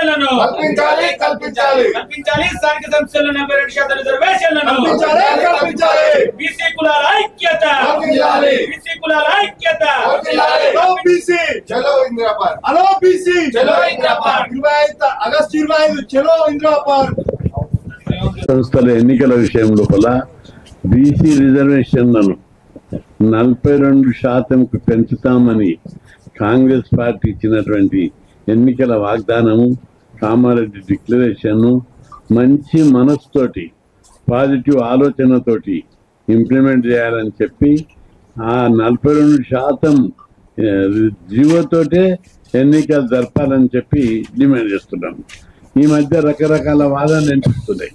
రిజర్వేషన్లను కల్పించాలి కల్పించాలి కల్పించాలి. స్థానిక సంస్థల్లో 42% రిజర్వేషన్లను కల్పించాలి కల్పించాలి. బీసీ కులాల ఐక్యత, కల్పించాలి. బీసీ కులాల ఐక్యత. హలో బీసీ చలో ఇందిరా పార్క్. హలో బీసీ చలో ఇందిరా పార్క్. 25 ఆగస్టు 25 చలో ఇందిరా పార్క్. సంస్థల ఎన్నికల విషయం లోపల బీసీ రిజర్వేషన్లను 42%కు పెంచుతామని కాంగ్రెస్ పార్టీ ఇచ్చినటువంటి ఎన్నికల వాగ్దానము, కామారెడ్డి డిక్లరేషన్ మంచి మనసుతోటి పాజిటివ్ ఆలోచనతోటి ఇంప్లిమెంట్ చేయాలని చెప్పి ఆ 42% జీవోతోటే ఎన్నికలు జరపాలని చెప్పి డిమాండ్ చేస్తున్నాం. ఈ మధ్య రకరకాల వాదనలు అనిపిస్తున్నాయి.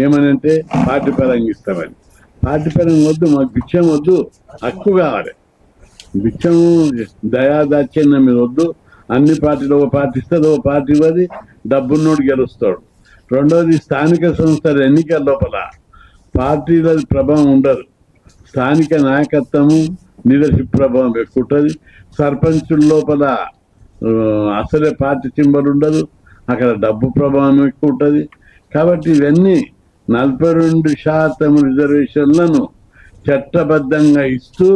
ఏమనంటే పార్టీ పరంగా ఇస్తామని. పార్టీ పరంగా వద్దు, మాకు భిక్షం వద్దు, హక్కు కావాలి. భిక్షము దయాదాచ్యంగా మీరు వద్దు. అన్ని పార్టీలు ఒక పార్టీ ఇస్తుంది, ఒక పార్టీ ఇవ్వది, డబ్బున్నోడు గెలుస్తాడు. రెండవది స్థానిక సంస్థల ఎన్నికల లోపల పార్టీల ప్రభావం ఉండదు. స్థానిక నాయకత్వము లీడర్షిప్ ప్రభావం ఎక్కువ ఉంటుంది. సర్పంచుల లోపల అసలే పార్టీ సింబల్ ఉండదు, అక్కడ డబ్బు ప్రభావం ఎక్కువ ఉంటుంది. కాబట్టి ఇవన్నీ 42% రిజర్వేషన్లను చట్టబద్ధంగా ఇస్తూ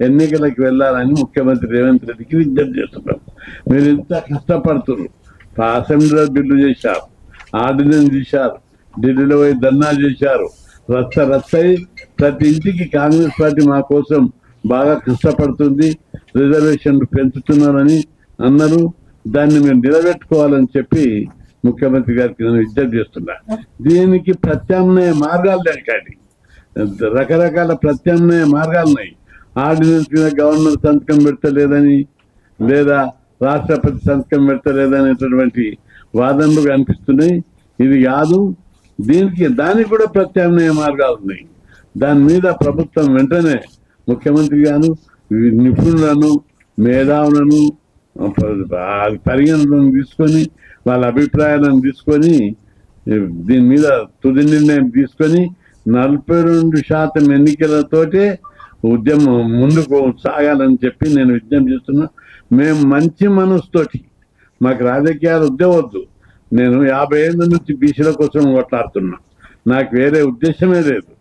ఎన్నికలకు వెళ్ళాలని ముఖ్యమంత్రి రేవంత్ రెడ్డికి విజ్ఞప్తి చేస్తున్నాం. మీరు ఇంత కష్టపడుతున్నారు, అసెంబ్లీలో బిల్లు చేశారు, ఆర్డినెన్స్ చేశారు, ఢిల్లీలో పోయి ధర్నా చేశారు, రచ్చరచ్చయి ప్రతి ఇంటికి కాంగ్రెస్ పార్టీ మా కోసం బాగా కష్టపడుతుంది, రిజర్వేషన్లు పెంచుతున్నారని అన్నారు. దాన్ని మేము నిలబెట్టుకోవాలని చెప్పి ముఖ్యమంత్రి గారికి నేను విజ్ఞప్తి చేస్తున్నా. దీనికి ప్రత్యామ్నాయ మార్గాలు లేకండి, రకరకాల ప్రత్యామ్నాయ మార్గాలు ఉన్నాయి. ఆర్డినెన్స్ మీద గవర్నర్ సంతకం పెడతలేదని, లేదా రాష్ట్రపతి సంతకం పెడతలేదనేటటువంటి వాదనలు కనిపిస్తున్నాయి. ఇది కాదు, దానికి కూడా ప్రత్యామ్నాయ మార్గాలు ఉన్నాయి. దాని మీద ప్రభుత్వం వెంటనే ముఖ్యమంత్రి గారు నిపుణులను, మేధావులను పరిగణనలోకి తీసుకొని వాళ్ళ అభిప్రాయాలను తీసుకొని దీని మీద తుది నిర్ణయం తీసుకొని 42% ఎన్నికలతోటే ఉద్యమం ముందుకు సాగాలని చెప్పి నేను విజ్ఞప్తి చేస్తున్నా. మేము మంచి మనసుతోటి, మాకు రాజకీయాలు ఉద్యమవద్దు. నేను 50 ఏళ్ళ నుంచి బీసీల కోసం కొట్లాడుతున్నా. నాకు వేరే ఉద్దేశమే లేదు.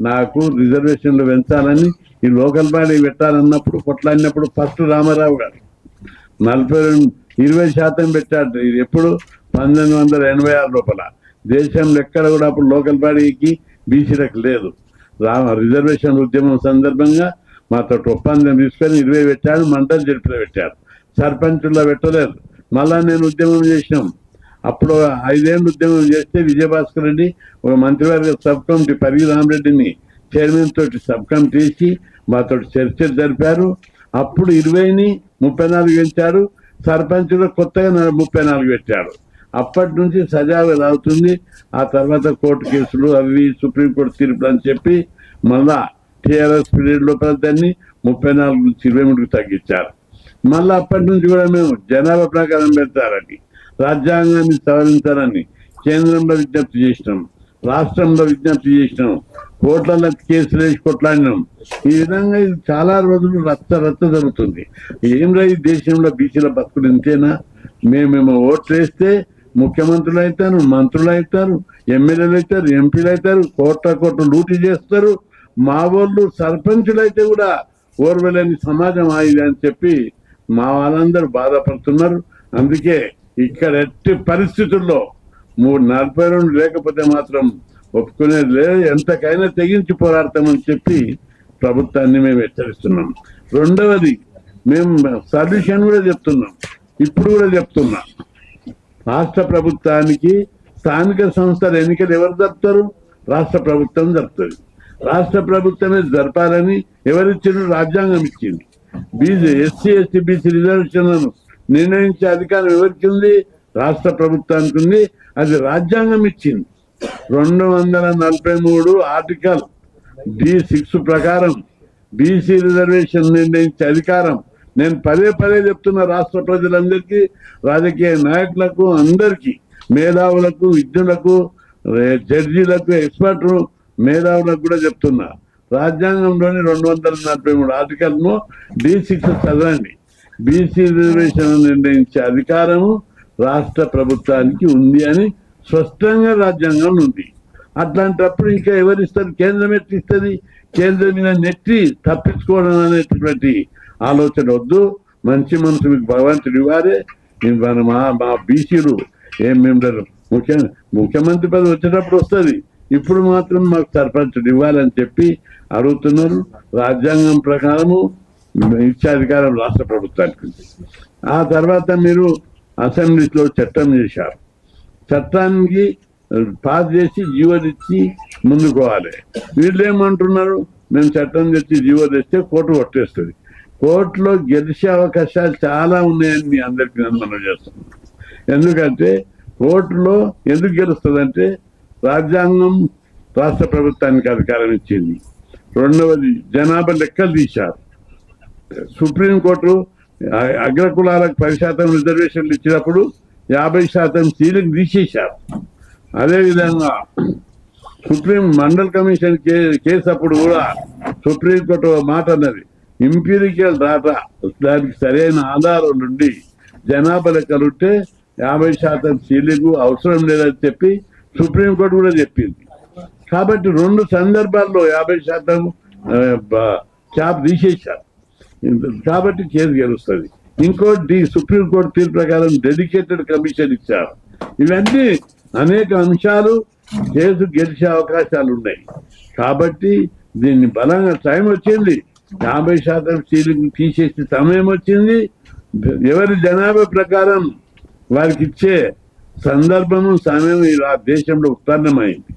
నాకు రిజర్వేషన్లు పెంచాలని, ఈ లోకల్ బాడీ పెట్టాలన్నప్పుడు కొట్లాడినప్పుడు ఫస్ట్ రామారావు గారు 20% పెట్టాడు. ఇది ఎప్పుడు 1986 లోపల. దేశంలో ఎక్కడ కూడా అప్పుడు లోకల్ బాడీకి బీసీలకు లేదు. రిజర్వేషన్ ఉద్యమం సందర్భంగా మాతో ఒప్పందం తీసుకొని 20 పెట్టాడు, మండలి జడ్పీలో పెట్టాడు, సర్పంచుల్లో పెట్టలేదు. మళ్ళా నేను ఉద్యమం చేసినాం. అప్పుడు 5 ఏళ్ళు ఉద్యమం చేస్తే విజయభాస్కర్ రెడ్డి ఒక మంత్రివర్గ సబ్ కమిటీ, పరిగి రామరెడ్డిని చైర్మన్ తోటి సబ్ కమిటీ వేసి మాతో చర్చలు జరిపారు. అప్పుడు 20ని 34 పెంచారు, సర్పంచులు కొత్తగా 34 పెట్టాడు. అప్పటి నుంచి సజావుగా అవుతుంది. ఆ తర్వాత కోర్టు కేసులు అవి, సుప్రీంకోర్టు తీర్పులు అని చెప్పి మళ్ళా టీఆర్ఎస్ పీరియడ్ లోపల దాన్ని 34 నుంచి 23కు తగ్గించారు. మళ్ళీ అప్పటి నుంచి కూడా మేము జనాభా ప్రకారం పెడతారని, రాజ్యాంగాన్ని సవరించాలని కేంద్రంలో విజ్ఞప్తి చేసినాం, రాష్ట్రంలో విజ్ఞప్తి చేసినాం, కోట్ల కేసులు వేసి కొట్లాడినాం. ఈ విధంగా ఇది చాలా రోజులు రచ్చ జరుగుతుంది. ఏమిరా ఈ దేశంలో బీసీల బతుకులు ఇంతేనా? మేమేమో ఓట్లు వేస్తే ముఖ్యమంత్రులు అవుతారు, మంత్రులు అవుతారు, ఎమ్మెల్యేలు అవుతారు, ఎంపీలు అవుతారు, కోట్ల లూటీ చేస్తారు. మా వాళ్ళు సర్పంచులు అయితే కూడా ఓర్వలేని సమాజం ఆయింది అని చెప్పి మా వాళ్ళందరూ బాధపడుతున్నారు. అందుకే ఇక్కడ ఎట్టి పరిస్థితుల్లో 42 లేకపోతే మాత్రం ఒప్పుకునేది లేదు. ఎంతకైనా తెగించి పోరాడతామని చెప్పి ప్రభుత్వాన్ని మేము హెచ్చరిస్తున్నాం. రెండవది, మేము సొల్యూషన్ కూడా చెప్తున్నాం, ఇప్పుడు కూడా చెప్తున్నా. రాష్ట్ర ప్రభుత్వానికి స్థానిక సంస్థల ఎన్నికలు ఎవరు జరుపుతారు? రాష్ట్ర ప్రభుత్వం జరుపుతుంది. రాష్ట్ర ప్రభుత్వమే జరపాలని ఎవరిచ్చిండ్రు? రాజ్యాంగం ఇచ్చింది. ఎస్సీ ఎస్టీ బీసీ రిజర్వేషన్లను నిర్ణయించే అధికారం ఎవరికి ఉంది? రాష్ట్ర ప్రభుత్వానికి ఉంది. అది రాజ్యాంగం ఇచ్చింది. 243 ఆర్టికల్ D6 ప్రకారం బీసీ రిజర్వేషన్ నిర్ణయించే అధికారం నేను పదే చెప్తున్నా రాష్ట్ర ప్రజలందరికీ, రాజకీయ నాయకులకు, అందరికీ, మేధావులకు, విద్యులకు, జడ్జీలకు, ఎక్స్పర్ట్ మేధావులకు కూడా చెప్తున్నా. రాజ్యాంగంలోని 243 ఆర్టికల్ను D6 చదవండి. బీసీ రిజర్వేషన్ నిర్ణయించే అధికారము రాష్ట్ర ప్రభుత్వానికి ఉంది అని స్పష్టంగా రాజ్యాంగం ఉంది. అట్లాంటప్పుడు ఇంకా ఎవరిస్తారు? కేంద్రం ఎట్టిస్తుంది? కేంద్రం మీద నెట్టి తప్పించుకోవడం అనేటువంటి ఆలోచన వద్దు. మంచి మనసు మీకు భగవంతుడు ఇవ్వాలి. మా బీసీలు ఏం మేము ముఖ్యమంత్రి పదవి వచ్చేటప్పుడు వస్తుంది, ఇప్పుడు మాత్రం మాకు సర్పంచుడు ఇవ్వాలని చెప్పి అడుగుతున్నారు. రాజ్యాంగం ప్రకారము ఇచ్చే అధికారం రాష్ట్ర ప్రభుత్వానికి ఉంది. ఆ తర్వాత మీరు అసెంబ్లీలో చట్టం చేశారు. చట్టానికి పాస్ చేసి జీవో తెచ్చి ముందుకోవాలి. వీళ్ళు ఏమంటున్నారు? మేము చట్టం తెచ్చి జీవో తెస్తే కోర్టు కొట్టేస్తుంది. కోర్టులో గెలిచే అవకాశాలు చాలా ఉన్నాయని మీ అందరికీ నేను మనం చేస్తున్నాను. ఎందుకంటే కోర్టులో ఎందుకు గెలుస్తుందంటే రాజ్యాంగం రాష్ట్ర ప్రభుత్వానికి అధికారం ఇచ్చింది. రెండవది జనాభా లెక్కలు తీశారు. సుప్రీంకోర్టు అగ్రకులాలకు 10% రిజర్వేషన్లు ఇచ్చినప్పుడు 50% సీలింగ్ తీసేశారు. అదేవిధంగా సుప్రీం మండల్ కమిషన్ కేసు అప్పుడు కూడా సుప్రీంకోర్టు మాట అన్నది, ఇంపీరికల్ డాటా దానికి సరైన ఆధారం నుండి జనాభా లెక్కలుంటే 50% సీలింగ్ అవసరం లేదని చెప్పి సుప్రీంకోర్టు కూడా చెప్పింది. కాబట్టి 2 సందర్భాల్లో 50% క్యాప్ తీసేశారు. కాబట్టి కేసు గెలుస్తుంది. ఇంకోటి సుప్రీంకోర్టు తీర్పు ప్రకారం డెడికేటెడ్ కమిషన్ ఇచ్చారు. ఇవన్నీ అనేక అంశాలు కేసు గెలిచే అవకాశాలు ఉన్నాయి. కాబట్టి దీన్ని బలంగా టైం వచ్చింది. 50% సీలింగ్ తీసేసే సమయం వచ్చింది. ఎవరి జనాభా ప్రకారం వారికి ఇచ్చే సందర్భము సమయం ఈ దేశంలో ఉత్పన్నమైంది.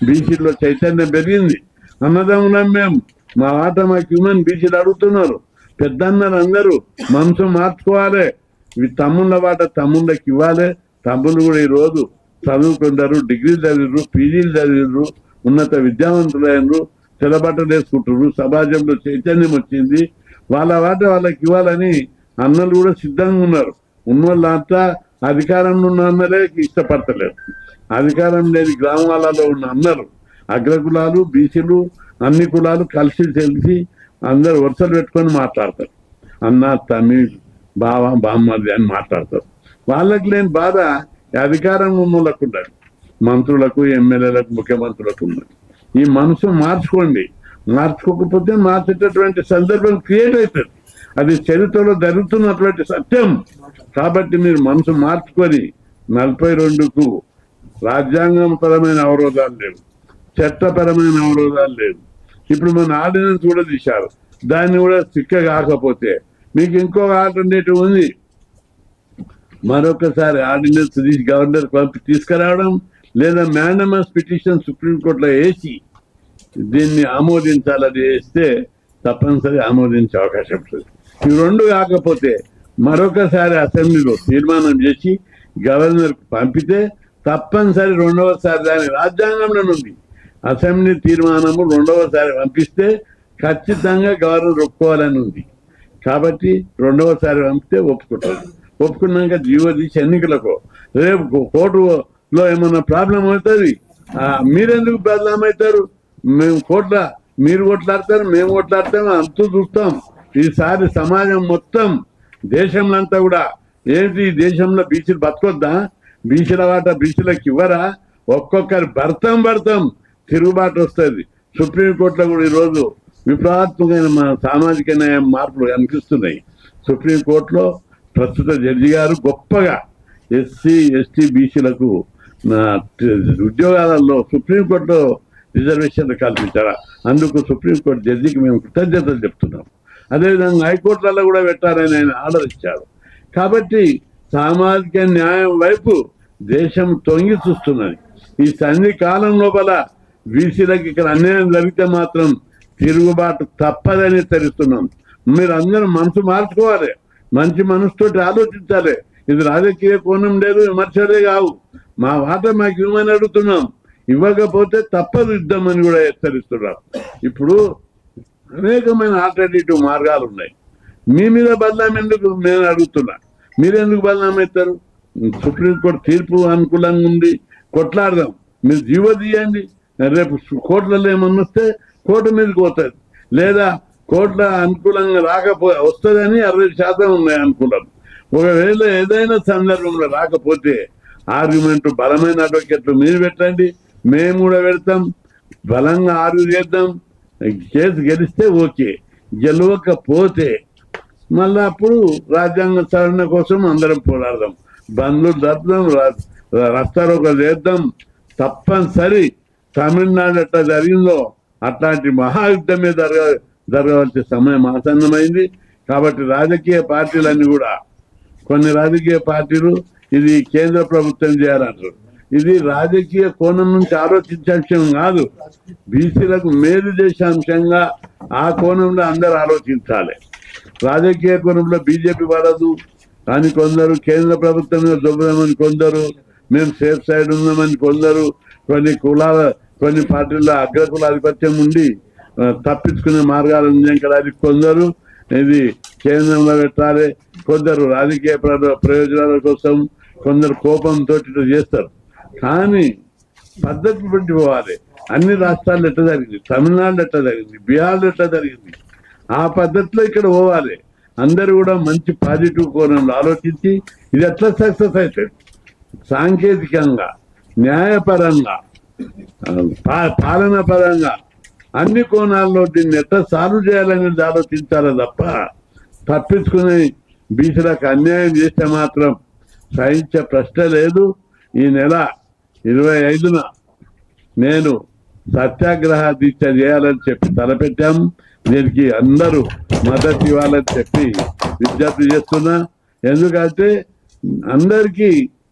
బీసీలో చైతన్యం పెరిగింది. అన్నదమ్ములం మేము, మా ఆట మాకు హ్యూమన్ బీసీలు అడుగుతున్నారు. పెద్దన్నారు అందరూ మనసు మార్చుకోవాలి. ఇవి తమ్ముళ్ళ వాట తమ్ముళ్ళకి ఇవ్వాలి. తమ్ముళ్ళు కూడా ఈరోజు చదువుకుంటారు, డిగ్రీలు చదివారు, పీజీలు చదివారు, ఉన్నత విద్యావంతులైనరు, తెల్లబట్టలు వేసుకుంటారు. సమాజంలో చైతన్యం వచ్చింది. వాళ్ళ వాట వాళ్ళకి ఇవ్వాలని అన్నలు కూడా సిద్ధంగా ఉన్నారు. ఉన్నోళ్ళంతా అధికారంలో ఉన్న అన్నలే ఇష్టపడతలేరు. అధికారం లేని గ్రామాలలో ఉన్న అన్నలు, అగ్రకులాలు, బీసీలు, అన్ని కులాలు కలిసి తెలిసి అందరు వరుసలు పెట్టుకొని మాట్లాడతారు. అన్న, తమ్మి, బావ, బామ్మది అని మాట్లాడతారు. వాళ్ళకి లేని బాధ అధికారం ఉన్నోళ్ళకు ఉండాలి. మంత్రులకు, ఎమ్మెల్యేలకు, ముఖ్యమంత్రులకు ఉన్నది. ఈ మనసు మార్చుకోండి. మార్చుకోకపోతే మార్చేటటువంటి సందర్భం క్రియేట్ అవుతుంది. అది చరిత్రలో జరుగుతున్నటువంటి సత్యం. కాబట్టి మీరు మనసు మార్చుకొని 42కు రాజ్యాంగం పరమైన అవరోధాలు లేవు, చట్టపరమైన అవరోధాలు లేవు. ఇప్పుడు మన ఆర్డినెన్స్ కూడా తీశారు. దాన్ని కూడా సిక్క కాకపోతే మీకు ఇంకో ఆల్టర్నేటివ్ ఉంది. మరొకసారి ఆర్డినెన్స్ తీసి గవర్నర్ తీసుకురావడం, లేదా మ్యాండమస్ పిటిషన్ సుప్రీంకోర్టులో వేసి దీన్ని ఆమోదించాలని వేస్తే తప్పనిసరి ఆమోదించే అవకాశం ఉంటుంది. ఈ 2 కాకపోతే మరొకసారి అసెంబ్లీలో తీర్మానం చేసి గవర్నర్కు పంపితే తప్పనిసరి 2వసారి దాని రాజ్యాంగంలో ఉంది. అసెంబ్లీ తీర్మానము 2వసారి పంపిస్తే ఖచ్చితంగా గవర్నర్ ఒప్పుకోవాలని ఉంది. కాబట్టి 2వసారి పంపితే ఒప్పుకుంటారు. ఒప్పుకున్నాక జీవో తీసి ఎన్నికలకు రేపు కోర్టులో ఏమన్నా ప్రాబ్లం అవుతుంది. మీరెందుకు బదనాం అవుతారు? మేము కోట్ల మీరు కొట్లాడతారు, మేము కొట్లాడతాం, అంతూ చూస్తాం. ఈసారి సమాజం మొత్తం దేశంలో అంతా కూడా ఏంటి, దేశంలో బీసీలు బతకొద్దా? బీసీల వాట బీసీలకు ఇవ్వరా? ఒక్కొక్కరి భర్తం తిరుగుబాటు వస్తుంది. సుప్రీంకోర్టులో కూడా ఈరోజు విప్లవాత్మకమైన సామాజిక న్యాయం మార్పులు కనిపిస్తున్నాయి. సుప్రీంకోర్టులో ప్రస్తుత జడ్జి గారు గొప్పగా ఎస్సీ, ఎస్టీ, బీసీలకు ఉద్యోగాలలో సుప్రీంకోర్టులో రిజర్వేషన్లు కల్పించారా? అందుకు సుప్రీంకోర్టు జడ్జికి మేము కృతజ్ఞతలు చెప్తున్నాం. అదేవిధంగా హైకోర్టులలో కూడా పెట్టారని ఆయన ఆర్డర్ ఇచ్చారు. కాబట్టి సామాజిక న్యాయం వైపు దేశం తొంగి చూస్తున్నది. ఈ సంధి కాలం లోపల బీసీలకు ఇక్కడ అన్యాయం జరిగితే మాత్రం తిరుగుబాటు తప్పదని హెచ్చరిస్తున్నాం. మీరు అందరూ మనసు మార్చుకోవాలి, మంచి మనసుతోటి ఆలోచించాలి. ఇది రాజకీయ కోణం లేదు, విమర్శలే కావు. మా వాట మాకు ఇవ్వమని అడుగుతున్నాం. ఇవ్వకపోతే తప్పదు యుద్ధం అని కూడా హెచ్చరిస్తున్నాం. ఇప్పుడు అనేకమైన ఆల్టర్నేటివ్ మార్గాలు ఉన్నాయి. మీ మీద బదనాం ఎందుకు నేను అడుగుతున్నా? మీరెందుకు బదనాం అవుతారు? సుప్రీంకోర్టు తీర్పు అనుకూలంగా ఉంది, కొట్లాడదాం. మీరు జీవో తీయండి. రేపు కోర్టులలో ఏమన్నా వస్తే కోర్టు మీదకి పోతుంది, లేదా కోర్టుల అనుకూలంగా వస్తుందని 60% ఉన్నాయి అనుకూలం. ఒకవేళ ఏదైనా సందర్భంలో రాకపోతే ఆర్గ్యుమెంట్ బలమైన అడ్వకేట్లు మీరు పెట్టండి, మేము కూడా పెడతాం, బలంగా ఆర్గ్యూ చేద్దాం. కేసు గెలిస్తే ఓకే, గెలవకపోతే మళ్ళా అప్పుడు రాజ్యాంగ సవరణ కోసం అందరం పోరాడదాం, బండ్లు జరుపుదాం, రస్తారోకలు చేద్దాం. తప్పనిసరి తమిళనాడు ఎట్లా జరిగిందో అట్లాంటి మహాయుద్ధమే జరగవలసిన సమయం ఆసన్నమైంది. కాబట్టి రాజకీయ పార్టీలన్నీ కూడా, కొన్ని రాజకీయ పార్టీలు ఇది కేంద్ర ప్రభుత్వం చేయాలంటారు. ఇది రాజకీయ కోణం నుంచి ఆలోచించే అంశం కాదు, బీసీలకు మేలు చేసే అంశంగా ఆ కోణంలో అందరూ ఆలోచించాలి. రాజకీయ కోణంలో బీజేపీ పడదు కానీ కొందరు, కేంద్ర ప్రభుత్వం మీద దొబ్బదామని కొందరు, మేము సేఫ్ సైడ్ ఉన్నామని కొందరు, కొన్ని పార్టీల్లో అగ్రకుల ఆధిపత్యం ఉండి తప్పించుకునే మార్గాలను అందించడానికి కొందరు, ఇది కేంద్రంలో పెట్టాలి, కొందరు రాజకీయ ప్రయోజనాల కోసం, కొందరు కోపంతో చేస్తారు. కానీ పద్ధతి పెట్టి పోవాలి. అన్ని రాష్ట్రాల్లో ఎట్లా జరిగింది, తమిళనాడులో ఎట్లా జరిగింది, బీహార్లో ఎట్లా జరిగింది, ఆ పద్ధతిలో ఇక్కడ పోవాలి. అందరూ కూడా మంచి పాజిటివ్ కోణంలో ఆలోచించి ఇది ఎట్లా సక్సెస్ అవుతుంది, సాంకేతికంగా, న్యాయపరంగా, పాలన పరంగా అన్ని కోణాల్లో దీన్ని ఎట్లా సాల్వ్ చేయాలనేది ఆలోచించాలి తప్ప తప్పించుకుని బీసీలకు అన్యాయం చేస్తే మాత్రం సహించే ప్రశ్న లేదు. ఈ నెల 25న నేను సత్యాగ్రహ దీక్ష చేయాలని చెప్పి తలపెట్టాము. దీనికి అందరూ మద్దతు ఇవ్వాలని చెప్పి విజ్ఞప్తి చేస్తున్నా. ఎందుకంటే అందరికీ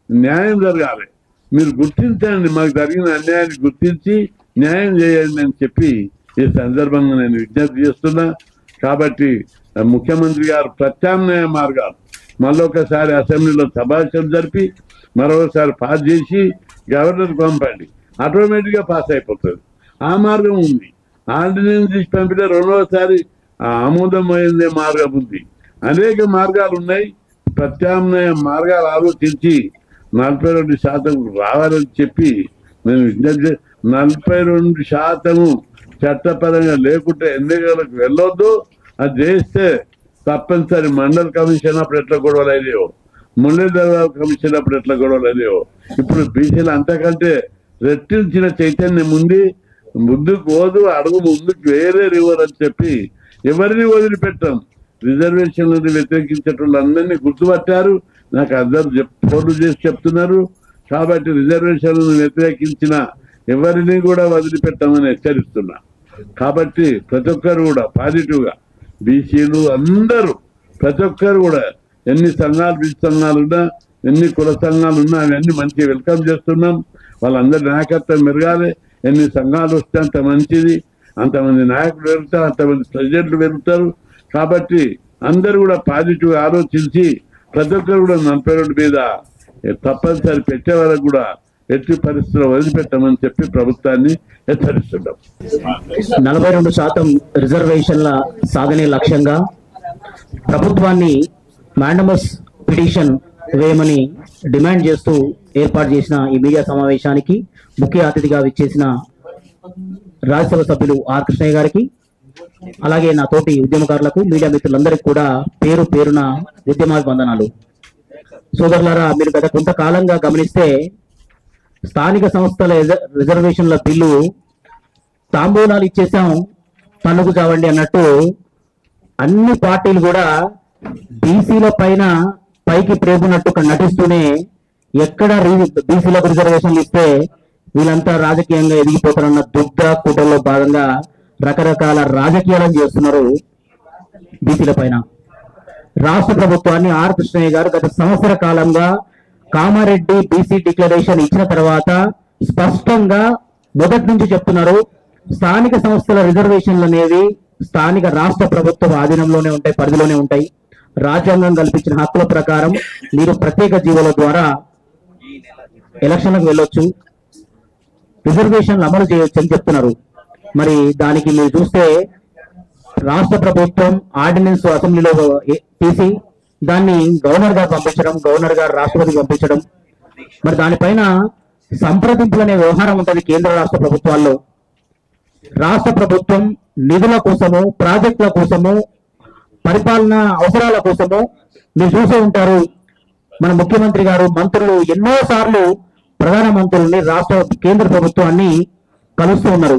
న్యాయం జరగాలి. మీరు గుర్తించండి, మాకు జరిగిన అన్యాయాన్ని గుర్తించి న్యాయం చేయండి అని చెప్పి ఈ సందర్భంగా నేను విజ్ఞప్తి చేస్తున్నా. కాబట్టి ముఖ్యమంత్రి గారు ప్రత్యామ్నాయ మార్గాలు మళ్ళొకసారి అసెంబ్లీలో సభాషణ జరిపి మరొకసారి పాస్ చేసి గవర్నర్కి పంపండి, ఆటోమేటిక్గా పాస్ అయిపోతుంది. ఆ మార్గం ఉంది. ఆర్డినెన్స్ తీసి పంపితే రెండవసారి ఆమోదమైందే మార్గం ఉంది. అనేక మార్గాలు ఉన్నాయి. ప్రత్యామ్నాయ మార్గాలు ఆలోచించి 42% రావాలని చెప్పి నేను విజ్ఞప్తి. 42% చట్టపరంగా లేకుంటే ఎన్నికలకు వెళ్ళొద్దు. అది చేస్తే తప్పనిసరి మండల్ కమిషన్ అప్పుడు ఎట్లా గొడవలు అయ్యేవో, మురళీధరరావు కమిషన్ అప్పుడు ఎట్లా గొడవలు అయ్యేవో, ఇప్పుడు బీసీలు అంతకంటే రెట్టించిన చైతన్యం ఉంది. ముందుకు పోదు, అడుగు ముందుకు వేరే రివర్ అని చెప్పి ఎవరిని వదిలిపెట్టాం. రిజర్వేషన్లను వ్యతిరేకించేటోళ్ళు అందరినీ గుర్తుపట్టారు. నాకు అందరూ ఫోన్లు చేసి చెప్తున్నారు. కాబట్టి రిజర్వేషన్లను వ్యతిరేకించిన ఎవరిని కూడా వదిలిపెట్టామని హెచ్చరిస్తున్నా. కాబట్టి ప్రతి ఒక్కరు కూడా పాజిటివ్గా, బీసీలు అందరూ ప్రతి ఒక్కరు కూడా, ఎన్ని సంఘాలు, బీసీ సంఘాలు ఉన్నా, ఎన్ని కుల సంఘాలు ఉన్నా అవన్నీ మంచిగా వెల్కమ్ చేస్తున్నాం. వాళ్ళందరి నాయకత్వం మెరగాలి. ఎన్ని సంఘాలు వస్తే అంత మంచిది, అంతమంది నాయకులు పెరుగుతారు, అంతమంది ప్రెసిడెంట్లు పెరుగుతారు. కాబట్టి అందరూ కూడా పాజిటివ్ ఆలోచించి ప్రతి ఒక్కరు కూడా 42 మీద తప్పనిసరి పెట్టే వరకు కూడా ఎట్టి పరిస్థితుల్లో వదిలిపెట్టమని చెప్పి ప్రభుత్వాన్ని హెచ్చరిస్తున్నాం. 42% రిజర్వేషన్ల సాధనే లక్ష్యంగా ప్రభుత్వాన్ని మాండమస్ పిటిషన్ వేయమని డిమాండ్ చేస్తూ ఏర్పాటు చేసిన ఈ మీడియా సమావేశానికి ముఖ్య అతిథిగా విచ్చేసిన రాజ్యసభ సభ్యులు ఆర్ కృష్ణయ్య గారికి, అలాగే నా తోటి ఉద్యమకారులకు, మీడియా మిత్రులందరికీ కూడా పేరు పేరున ఉద్యమాభివందనాలు. సోదరులారా, మీరు గత కొంతకాలంగా గమనిస్తే స్థానిక సంస్థల రిజర్వేషన్ల బిల్లు తాంబూలాలు ఇచ్చేసాం పన్నుకు కావండి అన్నట్టు అన్ని పార్టీలు కూడా బీసీల పైన పైకి ప్రేమున్నట్టు నటిస్తూనే ఎక్కడ బీసీలకు రిజర్వేషన్లు ఇస్తే వీళ్ళంతా రాజకీయంగా ఎదిగిపోతారన్న దుగ్ధ కూటల్లో భాగంగా రకరకాల రాజకీయాలను చేస్తున్నారు బీసీల పైన. రాష్ట్ర ప్రభుత్వాన్ని ఆర్ కృష్ణయ్య గారు గత సంవత్సర కాలంగా కామారెడ్డి బీసీ డిక్లరేషన్ ఇచ్చిన తర్వాత స్పష్టంగా మొదటి నుంచి చెప్తున్నారు, స్థానిక సంస్థల రిజర్వేషన్లు అనేవి స్థానిక రాష్ట్ర ప్రభుత్వం ఆధీనంలోనే ఉంటాయి, పరిధిలోనే ఉంటాయి. రాజ్యాంగం కల్పించిన హక్కుల ప్రకారం మీరు ప్రత్యేక జీవోల ద్వారా ఎలక్షన్లకు వెళ్ళొచ్చు, రిజర్వేషన్లు అమలు చేయొచ్చు అని చెప్తున్నారు. మరి దానికి మీరు చూస్తే రాష్ట్ర ప్రభుత్వం ఆర్డినెన్స్ అసెంబ్లీలో తీసి దాన్ని గవర్నర్ గారు పంపించడం, గవర్నర్ గారు రాష్ట్రపతికి పంపించడం, మరి దానిపైన సంప్రదింపులు అనే వ్యవహారం ఉంటుంది కేంద్ర రాష్ట్ర ప్రభుత్వాల్లో. రాష్ట్ర ప్రభుత్వం నిధుల కోసము, ప్రాజెక్టుల కోసము పరిపాలన అవసరాల కోసము మీరు చూసే ఉంటారు, మన ముఖ్యమంత్రి గారు మంత్రులు ఎన్నో సార్లు ప్రధానమంత్రుల్ని కేంద్ర ప్రభుత్వాన్ని కలుస్తూ ఉన్నారు.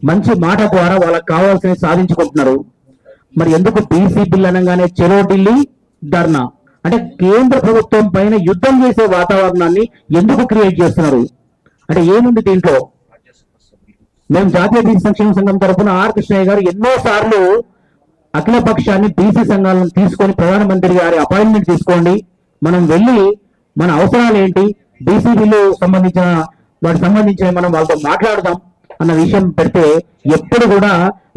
మంచి మాట ద్వారా వాళ్ళకి కావాల్సినవి సాధించుకుంటున్నారు. మరి ఎందుకు బీసీ బిల్ అనగానే చెలో ఢిల్లీ ధర్నా అంటే కేంద్ర ప్రభుత్వం పైన యుద్ధం చేసే వాతావరణాన్ని ఎందుకు క్రియేట్ చేస్తున్నారు? అంటే ఏముంది దీంట్లో? మేము జాతీయ బీసీ సంక్షేమ సంఘం తరఫున ఆర్ కృష్ణయ్య గారు ఎన్నో సార్లు అఖిల పక్షాన్ని బీసీ సంఘాలను తీసుకొని ప్రధానమంత్రి గారి అపాయింట్మెంట్ తీసుకోండి, మనం వెళ్ళి మన అవసరాలు ఏంటి, బీసీ బిల్లు వాటికి సంబంధించిన మనం వాళ్ళతో మాట్లాడదాం అన్న విషయం పెడితే ఎప్పుడు కూడా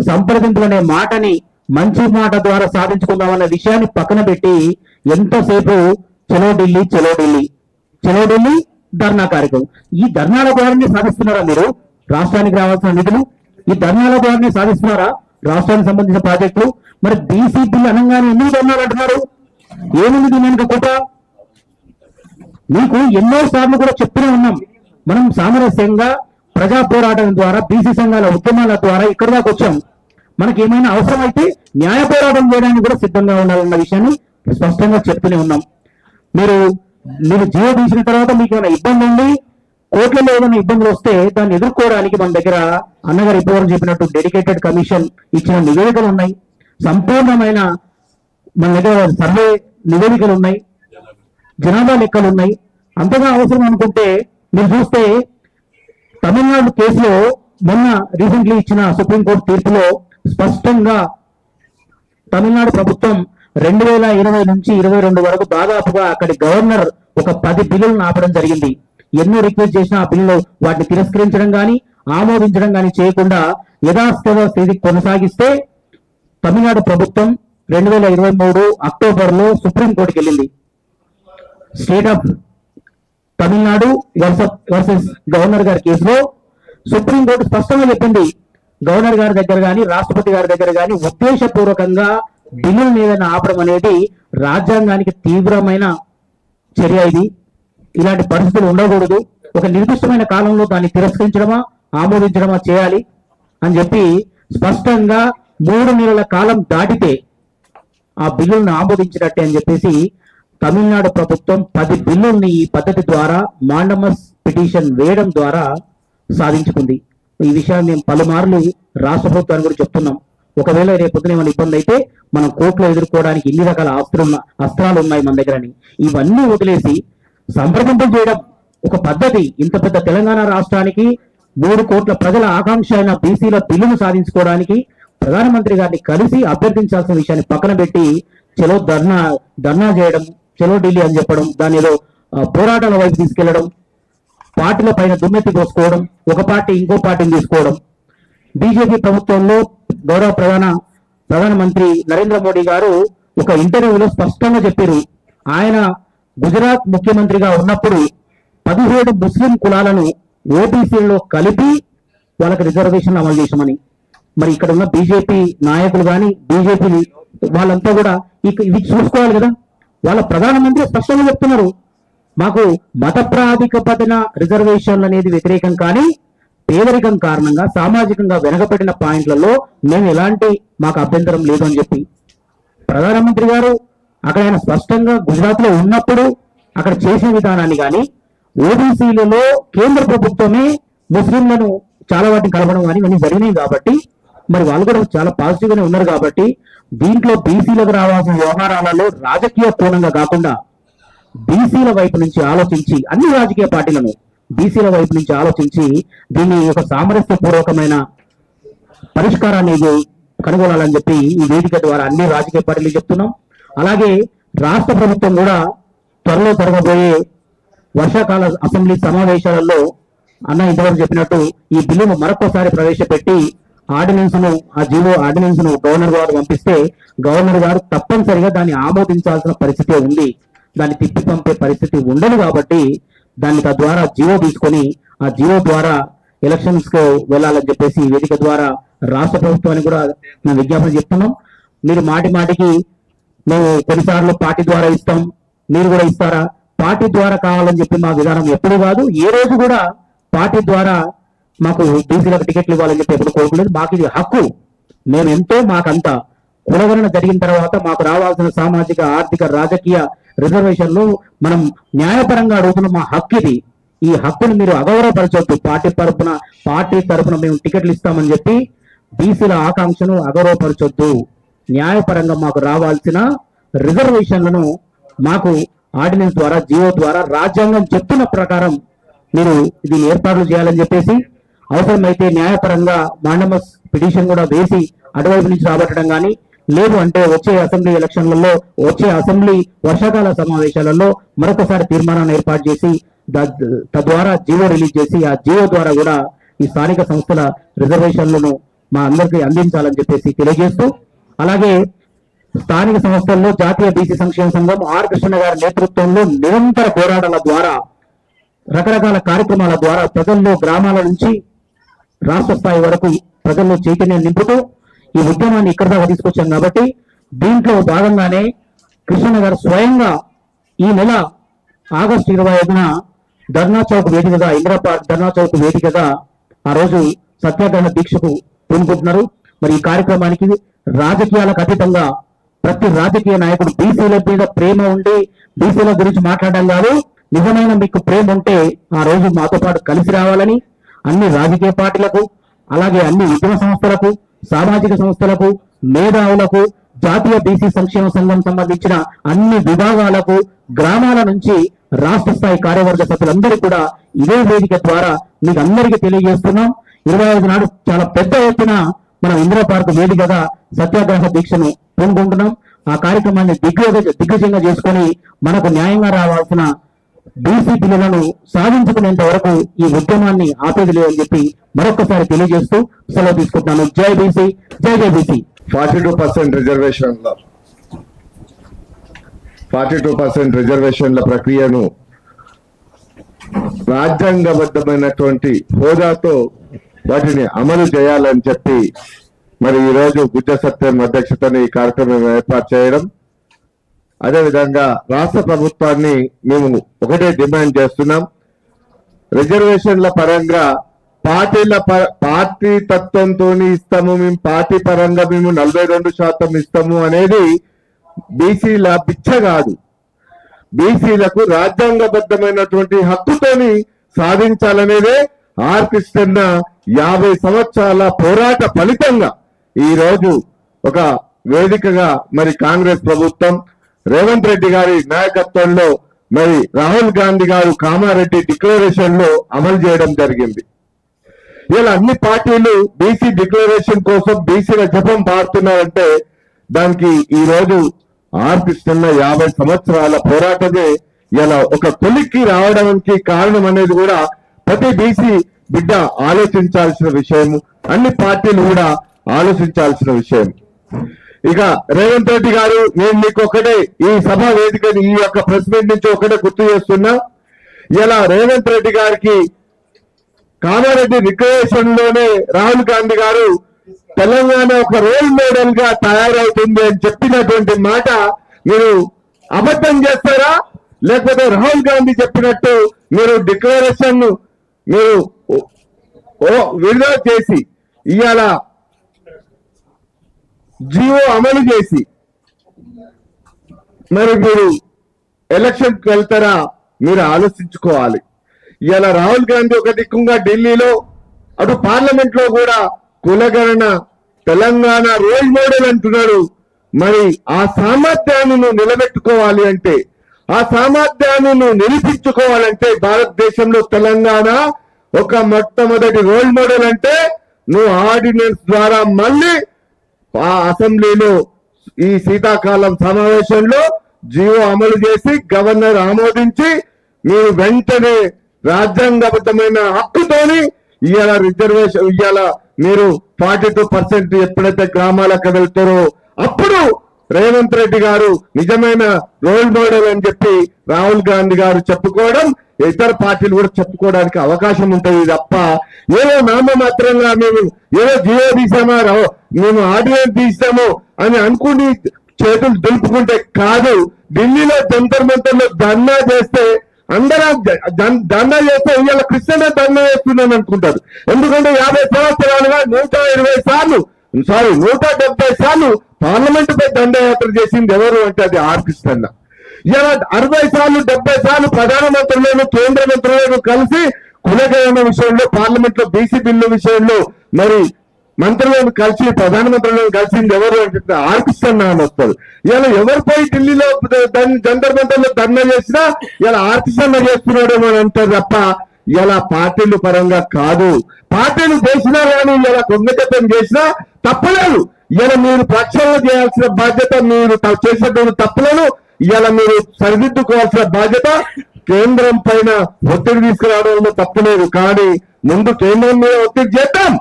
సంప్రదింపులు అనే మాటని మంచి మాట ద్వారా సాధించుకుందాం అన్న విషయాన్ని పక్కన పెట్టి ఎంతసేపు చలో ఢిల్లీ చలో ఢిల్లీ చలో ఢిల్లీ ధర్నా కార్యక్రమం. ఈ ధర్నాల ద్వారానే సాధిస్తున్నారా మీరు రాష్ట్రానికి రావాల్సిన నిధులు? ఈ ధర్నాల ద్వారానే సాధిస్తున్నారా రాష్ట్రానికి సంబంధించిన ప్రాజెక్టులు? మరి బీసీ బిల్ అనగానే ఎందుకు ధర్నాలు అంటున్నారు? ఏముంది దీని వెనుక కుట్ర? మీకు ఎన్నో సార్లు కూడా చెప్తూనే ఉన్నాం, మనం సామరస్యంగా ప్రజా పోరాటం ద్వారా బీసీ సంఘాల ఉద్యమాల ద్వారా ఇక్కడ దాకా వచ్చాం. మనకి ఏమైనా అవసరం అయితే న్యాయ పోరాటం చేయడానికి కూడా సిద్ధంగా ఉండాలన్న విషయాన్ని స్పష్టంగా చెప్తూనే ఉన్నాం. మీరు జీవో తీసిన తర్వాత మీకు ఏమైనా ఇబ్బంది ఉంది, కోర్టులో ఏదైనా ఇబ్బందులు వస్తే దాన్ని ఎదుర్కోవడానికి మన దగ్గర అన్నగారు ఇప్పటివరకు చెప్పినట్టు డెడికేటెడ్ కమిషన్ ఇచ్చిన నివేదికలు ఉన్నాయి, సంపూర్ణమైన మన దగ్గర సర్వే నివేదికలు ఉన్నాయి, జనాభా లెక్కలు ఉన్నాయి. అంతగా అవసరం అనుకుంటే మీరు చూస్తే తమిళనాడు కేసులో మొన్న రీసెంట్లీ ఇచ్చిన సుప్రీంకోర్టు తీర్పులో స్పష్టంగా తమిళనాడు ప్రభుత్వం 2020 నుంచి 22 వరకు దాదాపుగా అక్కడి గవర్నర్ ఒక 10 బిల్లులను ఆపడం జరిగింది. ఎన్నో రిక్వెస్ట్ చేసిన ఆ బిల్లులు వాటిని తిరస్కరించడం కానీ ఆమోదించడం కానీ చేయకుండా యథాస్థిత స్థితికి కొనసాగిస్తే తమిళనాడు ప్రభుత్వం 2023 అక్టోబర్లో సుప్రీంకోర్టుకి వెళ్ళింది. State of Tamil Nadu versus governor గారి కేసులో సుప్రీంకోర్టు స్పష్టంగా చెప్పింది, గవర్నర్ గారి దగ్గర కానీ రాష్ట్రపతి గారి దగ్గర కానీ ఉద్దేశపూర్వకంగా బిల్లులను ఏదైనా ఆపడం అనేది రాజ్యాంగానికి తీవ్రమైన చర్య. ఇది ఇలాంటి పరిస్థితులు ఉండకూడదు, ఒక నిర్దిష్టమైన కాలంలో దాన్ని తిరస్కరించడమా ఆమోదించడమా చేయాలి అని చెప్పి స్పష్టంగా 3 నెలల కాలం దాటితే ఆ బిల్లులను ఆమోదించినట్టే అని చెప్పేసి తమిళనాడు ప్రభుత్వం 10 బిల్లుల్ని ఈ పద్ధతి ద్వారా మాండమస్ పిటిషన్ వేయడం ద్వారా సాధించుకుంది. ఈ విషయాన్ని మేము పలుమార్లు రాష్ట్ర ప్రభుత్వాన్ని కూడా చెప్తున్నాం. ఒకవేళ రేపొద్దున ఏమైనా ఇబ్బంది అయితే మనం కోర్టులో ఎదుర్కోవడానికి ఇన్ని రకాల అస్త్రాలు ఉన్నాయి మన దగ్గరని ఇవన్నీ వదిలేసి సంప్రదింపులు చేయడం ఒక పద్ధతి. ఇంత పెద్ద తెలంగాణ రాష్ట్రానికి 3 కోట్ల ప్రజల ఆకాంక్ష అయిన బీసీల బిల్లును సాధించుకోవడానికి ప్రధానమంత్రి గారిని కలిసి అభ్యర్థించాల్సిన విషయాన్ని పక్కన పెట్టి చలో ధర్నా చేయడం, చలో ఢిల్లీ అని చెప్పడం, దాని ఏదో పోరాటాల వైపు తీసుకెళ్లడం, పార్టీల పైన దుమ్మెత్తి పోసుకోవడం, ఒక పార్టీ ఇంకో పార్టీని తీసుకోవడం. బీజేపీ ప్రభుత్వంలో గౌరవ ప్రధానమంత్రి నరేంద్ర మోడీ గారు ఒక ఇంటర్వ్యూలో స్పష్టంగా చెప్పారు, ఆయన గుజరాత్ ముఖ్యమంత్రిగా ఉన్నప్పుడు 17 ముస్లిం కులాలను ఓబీసీల్లో కలిపి వాళ్ళకి రిజర్వేషన్ అమలు చేశామని. మరి ఇక్కడ ఉన్న బీజేపీ నాయకులు కానీ బీజేపీ వాళ్ళంతా కూడా ఇవి చూసుకోవాలి కదా. వాళ్ళ ప్రధానమంత్రి స్పష్టంగా చెప్తున్నారు, మాకు మత ప్రాతిపదికన రిజర్వేషన్లు అనేది వ్యతిరేకం కానీ పేదరికం కారణంగా సామాజికంగా వెనకబడిన పాయింట్లలో మేము ఎలాంటి మాకు అభ్యంతరం లేదు అని చెప్పి ప్రధానమంత్రి గారు అక్కడ ఆయన స్పష్టంగా గుజరాత్ లో ఉన్నప్పుడు అక్కడ చేసిన విధానాన్ని కానీ ఓబీసీలలో కేంద్ర ప్రభుత్వమే ముస్లింలను చాలా వాటిని కలపడం కానీ ఇవన్నీ జరిగినాయి కాబట్టి మరి వాళ్ళు కూడా చాలా పాజిటివ్ గానే ఉన్నారు కాబట్టి దీంట్లో బీసీలకు రావాల్సిన వ్యవహారాలలో రాజకీయ కోణంగా కాకుండా బీసీల వైపు నుంచి ఆలోచించి అన్ని రాజకీయ పార్టీలను బీసీల వైపు నుంచి ఆలోచించి దీన్ని ఒక సామరస్యపూర్వకమైన పరిష్కారాన్ని కనుగొనాలని చెప్పి ఈ వేదిక ద్వారా అన్ని రాజకీయ పార్టీలు చెప్తున్నాం. అలాగే రాష్ట్ర ప్రభుత్వం కూడా త్వరలో జరగబోయే వర్షాకాల అసెంబ్లీ సమావేశాలలో అన్న ఇంతవరకు చెప్పినట్టు ఈ బిల్లును మరొకసారి ప్రవేశపెట్టి ఆర్డినెన్స్ ను గవర్నర్ గారు పంపిస్తే గవర్నర్ గారు తప్పనిసరిగా దాన్ని ఆమోదించాల్సిన పరిస్థితి ఉంది. దాన్ని తిప్పి పంపే పరిస్థితి ఉండదు కాబట్టి దాన్ని తద్వారా జీవో తీసుకొని ఆ జీవో ద్వారా ఎలక్షన్స్ కు వెళ్ళాలని చెప్పేసి ఈ వేదిక ద్వారా రాష్ట్ర ప్రభుత్వానికి కూడా మేము విజ్ఞాపన చెప్తున్నాం. మీరు మాటికి మేము కొన్నిసార్లు పార్టీ ద్వారా ఇస్తాం, మీరు కూడా ఇస్తారా? పార్టీ ద్వారా కావాలని చెప్పి మా విధానం ఎప్పుడు కాదు, ఏ రోజు కూడా పార్టీ ద్వారా మాకు బీసీలకు టికెట్లు ఇవ్వాలని చెప్పి ఎప్పుడు కోరుకోలేదు. మాకు ఇది హక్కు, మేము ఎంతో మాకంతా కులగణన జరిగిన తర్వాత మాకు రావాల్సిన సామాజిక ఆర్థిక రాజకీయ రిజర్వేషన్లు మనం న్యాయపరంగా అడుగుతున్న మా హక్కు ఇది. ఈ హక్కును మీరు అగౌరవపరచవద్దు. పార్టీ తరపున మేము టికెట్లు ఇస్తామని చెప్పి బీసీల ఆకాంక్షను అగౌరవపరచొద్దు. న్యాయపరంగా మాకు రావాల్సిన రిజర్వేషన్లను మాకు ఆర్డినెన్స్ ద్వారా, జియో ద్వారా, రాజ్యాంగం చెప్తున్న ప్రకారం మీరు దీన్ని ఏర్పాట్లు చేయాలని చెప్పేసి, అవసరమైతే న్యాయపరంగా మాండమస్ పిటిషన్ కూడా వేసి అటువైపు నుంచి రాబట్టడం కానీ, లేదు అంటే వచ్చే అసెంబ్లీ ఎలక్షన్లలో, వచ్చే అసెంబ్లీ వర్షాకాల సమావేశాలలో మరొకసారి తీర్మానాన్ని ఏర్పాటు చేసి తద్వారా జియో రిలీజ్ చేసి ఆ జియో ద్వారా కూడా ఈ స్థానిక సంస్థల రిజర్వేషన్లను మా అందరికీ అందించాలని చెప్పేసి తెలియజేస్తూ, అలాగే స్థానిక సంస్థల్లో జాతీయ బీసీ సంక్షేమ సంఘం ఆర్ కృష్ణ గారి నేతృత్వంలో నిరంతర పోరాటాల ద్వారా, రకరకాల కార్యక్రమాల ద్వారా ప్రజల్లో, గ్రామాల నుంచి రాష్ట్ర స్థాయి వరకు ప్రజల్లో చైతన్యం నింపుతూ ఈ ఉద్యమాన్ని ఇక్కడ దాకా తీసుకొచ్చాం. కాబట్టి దీంట్లో భాగంగానే కృష్ణ గారు స్వయంగా ఈ నెల ఆగస్టు 25న ధర్నా చౌక్ వేదికగా, ఇందిరా పార్క్ ధర్నా చౌక్ వేదికగా ఆ రోజు సత్యాగ్రహ దీక్షకు పూనుకుంటున్నారు. మరి ఈ కార్యక్రమానికి రాజకీయాలకు అతీతంగా ప్రతి రాజకీయ నాయకుడు బీసీల మీద ప్రేమ ఉండి బీసీల గురించి మాట్లాడడం కాదు, నిజమైన మీకు ప్రేమ ఉంటే ఆ రోజు మాతో పాటు కలిసి రావాలని అన్ని రాజకీయ పార్టీలకు, అలాగే అన్ని ఉద్యమ సంస్థలకు, సామాజిక సంస్థలకు, మేధావులకు, జాతీయ బీసీ సంక్షేమ సంఘం సంబంధించిన అన్ని విభాగాలకు, గ్రామాల నుంచి రాష్ట్ర స్థాయి కార్యవర్గ సభ్యులందరికీ కూడా ఇదే వేదిక ద్వారా మీకు అందరికీ తెలియజేస్తున్నాం. 25 నాడు చాలా పెద్ద ఎత్తున మనం ఇందిరా పార్క్ వేదికగా సత్యాగ్రహ దీక్షను పూనుకుంటున్నాం. ఆ కార్యక్రమాన్ని దిగ్విజయంగా చేసుకొని మనకు న్యాయంగా రావాల్సిన బీసీ బిల్లులను సాధించుకునేంత వరకు ఈ ఉద్యమాన్ని ఆపేది లేదని చెప్పి మరొకసారి తెలియజేస్తూ సెలవు తీసుకుంటున్నాను. జై బీసీ, జై జై బీసీ. 42% రిజర్వేషన్ల 42% రిజర్వేషన్ల ప్రక్రియను రాజ్యాంగబద్ధమైనటువంటి హోదాతో వాటిని అమలు చేయాలని చెప్పి మరి ఈరోజు గుజ్జ సత్యం అధ్యక్షతని ఈ కార్యక్రమం ఏర్పాటు చేయడం, అదేవిధంగా రాష్ట్ర ప్రభుత్వాన్ని మేము ఒకటే డిమాండ్ చేస్తున్నాం. రిజర్వేషన్ల పరంగా పార్టీ తత్వంతో ఇస్తాము, మేము పార్టీ పరంగా మేము 42% ఇస్తాము అనేది బీసీల పిచ్చ కాదు. బీసీలకు రాజ్యాంగబద్ధమైనటువంటి హక్కుతోని సాధించాలనేదే ఆర్ కృష్ణ 50 సంవత్సరాల పోరాట ఫలితంగా ఈ రోజు ఒక వేదికగా మరి కాంగ్రెస్ ప్రభుత్వం రేవంత్ రెడ్డి గారి నాయకత్వంలో మరి రాహుల్ గాంధీ గారు కామారెడ్డి డిక్లరేషన్ లో అమలు చేయడం జరిగింది. ఇలా అన్ని పార్టీలు బీసీ డిక్లరేషన్ కోసం బీసీల జపం పాడుతున్నారంటే దానికి ఈ రోజు ఆర్ కృష్ణ 50 సంవత్సరాల పోరాటమే ఇలా ఒక కొలిక్కి రావడానికి కారణం అనేది కూడా ప్రతి బీసీ బిడ్డ ఆలోచించాల్సిన విషయం, అన్ని పార్టీలు కూడా ఆలోచించాల్సిన విషయం. ఇక రేవంత్ రెడ్డి గారు, నేను మీకు ఒకటే ఈ సభ వేదిక ఈ యొక్క ప్రెస్ మీట్ నుంచి ఒకటే గుర్తు చేస్తున్నా, ఇలా రేవంత్ రెడ్డి గారికి కామారెడ్డి రిక్రియేషన్ లోనే రాహుల్ గాంధీ గారు తెలంగాణ ఒక రోల్ మోడల్ గా తయారవుతుంది అని చెప్పినటువంటి మాట మీరు అబద్ధం చేస్తారా, లేకపోతే రాహుల్ గాంధీ చెప్పినట్టు మీరు డిక్లరేషన్ మీరు విడుదల చేసి ఇవాళ జియో అమలు చేసి మరి మీరు ఎలక్షన్కి వెళ్తారా మీరు ఆలోచించుకోవాలి. ఇవాళ రాహుల్ గాంధీ ఒక దిక్కుగా ఢిల్లీలో, అటు పార్లమెంట్ లో కూడా కులగణన తెలంగాణ రోల్ మోడల్ అంటున్నాడు. మరి ఆ సామర్థ్యాన్ని నువ్వు నిలబెట్టుకోవాలి అంటే, ఆ సామర్థ్యాన్ని నువ్వు నిరూపించుకోవాలంటే భారతదేశంలో తెలంగాణ ఒక మొట్టమొదటి రోల్ మోడల్ అంటే నువ్వు ఆర్డినెన్స్ ద్వారా మళ్ళీ ఆ అసెంబ్లీలో ఈ శీతాకాలం సమావేశంలో జియో అమలు చేసి గవర్నర్ ఆమోదించి మీరు వెంటనే రాజ్యాంగబద్ధమైన హక్కుతోని ఇవాళ రిజర్వేషన్ ఇవాళ మీరు 42% ఎప్పుడైతే గ్రామాలకు వెళ్తారో అప్పుడు రేవంత్ రెడ్డి గారు నిజమైన రోల్ మోడల్ అని చెప్పి రాహుల్ గాంధీ గారు చెప్పుకోవడం, ఇతర పార్టీలు కూడా చెప్పుకోవడానికి అవకాశం ఉంటుంది తప్ప ఏదో నామమాత్రంగా మేము ఏదో జియో తీసామా, మేము ఆర్డినెన్స్ తీసాము అని అనుకుని చేతులు దులుపుకుంటే కాదు. ఢిల్లీలో జంతర్ మంతర్లో ధర్నా చేస్తే అందరూ ధర్నా చేస్తే ఇవాళ కృష్ణ ధర్నా చేస్తున్నాను అనుకుంటారు. ఎందుకంటే 50 సంవత్సరాలుగా 120 సార్లు సారీ 170 సార్లు పార్లమెంట్ పై దండయాత్ర చేసింది ఎవరు అంటే అది ఆర్ కృష్ణన్న. ఇలా 60 సార్లు 70 సార్లు ప్రధానమంత్రులను కేంద్ర మంత్రులను కలిసి కులగణన విషయంలో పార్లమెంట్ లో బీసీ బిల్లు విషయంలో మరి మంత్రులను కలిసి ప్రధానమంత్రులను కలిసింది ఎవరు అంటే ఆర్ కృష్ణన్న అని వస్తారు. ఇలా ఎవరిపై ఢిల్లీలో జంతర్ మంతర్లో ధర్నా చేసినా ఇలా ఆర్ కృష్ణన్న చేస్తున్నాడేమో అని అంటారు తప్ప ఇలా పార్టీలు పరంగా కాదు. పార్టీలు చేసినా కానీ ఇలా కొంగతనం చేసినా తప్పలేదు. ఇలా మీరు ప్రక్షాళన చేయాల్సిన బాధ్యత, మీరు చేసినటువంటి తప్పులను ఇలా మీరు సరిదిద్దుకోవాల్సిన బాధ్యత కేంద్రం పైన ఒత్తిడి తీసుకురావడంలో తప్పలేదు. కానీ ముందు కేంద్రం మీద ఒత్తిడి చేద్దాం.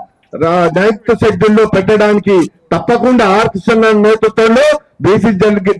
9th షెడ్యూల్లో పెట్టడానికి తప్పకుండా ఆర్ కృష్ణ నేతృత్వంలో బీసీ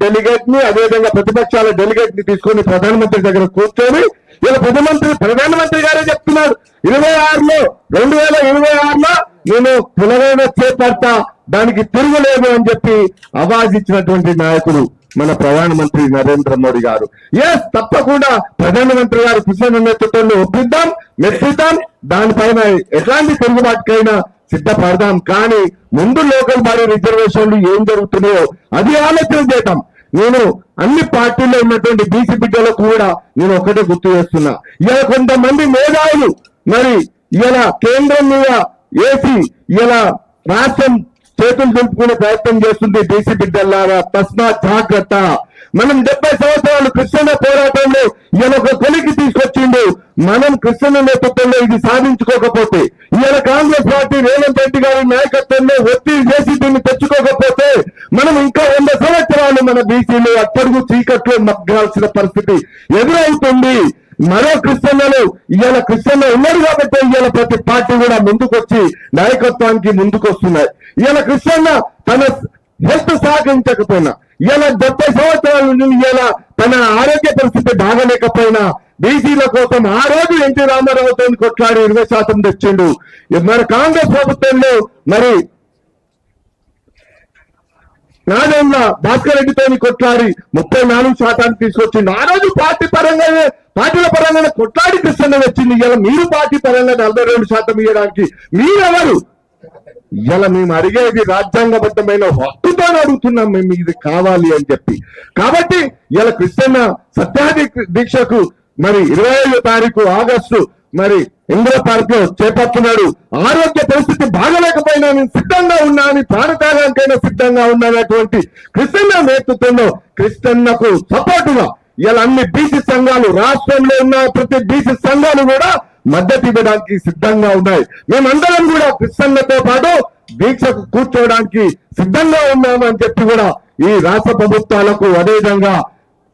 డెలిగేట్ ని అదేవిధంగా ప్రతిపక్షాల డెలిగేట్ ని తీసుకొని ప్రధానమంత్రి దగ్గర కూర్చొని ఇలా ప్రధానమంత్రి గారే చెప్తున్నారు 2026లో నేను కులగణన చేపడతా, దానికి తిరుగులేదు అని చెప్పి ఆవాజ్ ఇచ్చినటువంటి నాయకుడు మన ప్రధానమంత్రి నరేంద్ర మోడీ గారు. ఎస్, తప్పకుండా ప్రధానమంత్రి గారు కృష్ణ నేతృత్వంలో ఒప్పిద్దాం, మెప్పిద్దాం, దానిపైన ఎట్లాంటి తిరుగుబాటుకైనా సిద్ధపడదాం. కానీ ముందు లోకల్ బాడీ రిజర్వేషన్లు ఏం జరుగుతున్నాయో అది ఆలోచన చేద్దాం. నేను అన్ని పార్టీల్లో ఉన్నటువంటి బీసీ బిడ్డలకు కూడా నేను ఒకటే గుర్తు చేస్తున్నా. ఇలా కొంతమంది మేధావులు మరి ఇలా కేంద్రం మీద వేసి ఇలా రాష్ట్రం చేతులు దులుపుకునే ప్రయత్నం చేస్తుంది. బీసీ బిడ్డలారా తస్మాత్ జాగ్రత్త. మనం 70 సంవత్సరాలు కృష్ణ పోరాటంలో ఇలా ఒక కొలికి తీసుకొచ్చిండు. మనం కృష్ణ నేతృత్వంలో ఇది సాధించుకోకపోతే, ఇలా కాంగ్రెస్ పార్టీ రేవంత్ రెడ్డి గారి నాయకత్వంలో ఒత్తిడి చేసి దీన్ని తెచ్చుకోకపోతే మనం ఇంకా 100 సంవత్సరాలు మన బీసీలు అట్టడుగు చీకట్లో మగ్గాల్సిన పరిస్థితి ఎదురవుతుంది. మరో కృష్ణలో ఇవాళ కృష్ణ ఉన్నారు కాబట్టి ఇవాళ ప్రతి పార్టీ కూడా ముందుకొచ్చి నాయకత్వానికి ముందుకు వస్తున్నాయి. ఇవాళ కృష్ణ తన హెల్త్ సహకరించకపోయినా, ఇలా 70 సంవత్సరాల నుండి ఇలా తన ఆరోగ్య పరిస్థితి బాగలేకపోయినా బీసీల కోసం ఆ రోజు ఎన్టీ రామారావుతో కొట్లాడి 20% తెచ్చిండు. మరి కాంగ్రెస్ ప్రభుత్వంలో మరి నాదెండ్ల భాస్కర్ రెడ్డితో కొట్లాడి 34% తీసుకొచ్చిండు. ఆ రోజు పార్టీల పరంగానే కొట్లాడి కృష్ణ వచ్చింది. ఇలా మీరు పార్టీ పరంగా 42% ఇవ్వడానికి మీరెవరు? ఇలా మేము అడిగేది రాజ్యాంగబద్ధమైన హక్కుతో అడుగుతున్నాం, మేము ఇది కావాలి అని చెప్పి. కాబట్టి ఇలా కృష్ణ సత్యాగ్రహ దీక్షకు మరి 25వ తారీఖు ఆగస్టు మరి ఇందిరా పార్క్ లో చేపడుతున్నాడు. ఆరోగ్య పరిస్థితి బాగలేకపోయినా నేను సిద్ధంగా ఉన్నా అని, ప్రాణత్యాగానికైనా సిద్ధంగా ఉన్నటువంటి కృష్ణ నేతృత్వంలో కృష్ణకు సపోర్టుగా ఇలా అన్ని బీసీ సంఘాలు, రాష్ట్రంలో ఉన్న ప్రతి బీసీ సంఘాలు కూడా మద్దతు ఇవ్వడానికి సిద్ధంగా ఉన్నాయి. మేమందరం కూడా కృష్ణతో పాటు దీక్షకు కూర్చోవడానికి సిద్ధంగా ఉన్నాము అని చెప్పి కూడా ఈ రాష్ట్ర ప్రభుత్వాలకు అదేవిధంగా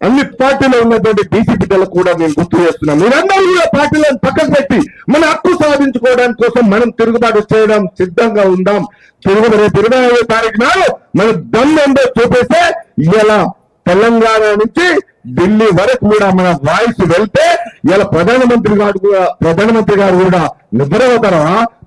అన్ని పార్టీలో ఉన్నటువంటి బీసీ బిడ్డలకు కూడా నేను గుర్తు చేస్తున్నాం. మీరందరూ కూడా పార్టీలను పక్కకు పెట్టి మన హక్కు సాధించుకోవడానికి కోసం మనం తిరుగుబాటు చేయడం సిద్ధంగా ఉందాం. రేపు 25వ తారీఖు నాడు మన దమ్మెందో చూపిస్తే ఇలా తెలంగాణ నుంచి ఢిల్లీ వరకు కూడా మన వాయిస్ వెళ్తే ఇలా ప్రధానమంత్రి గారు కూడా నిద్రపోతారా?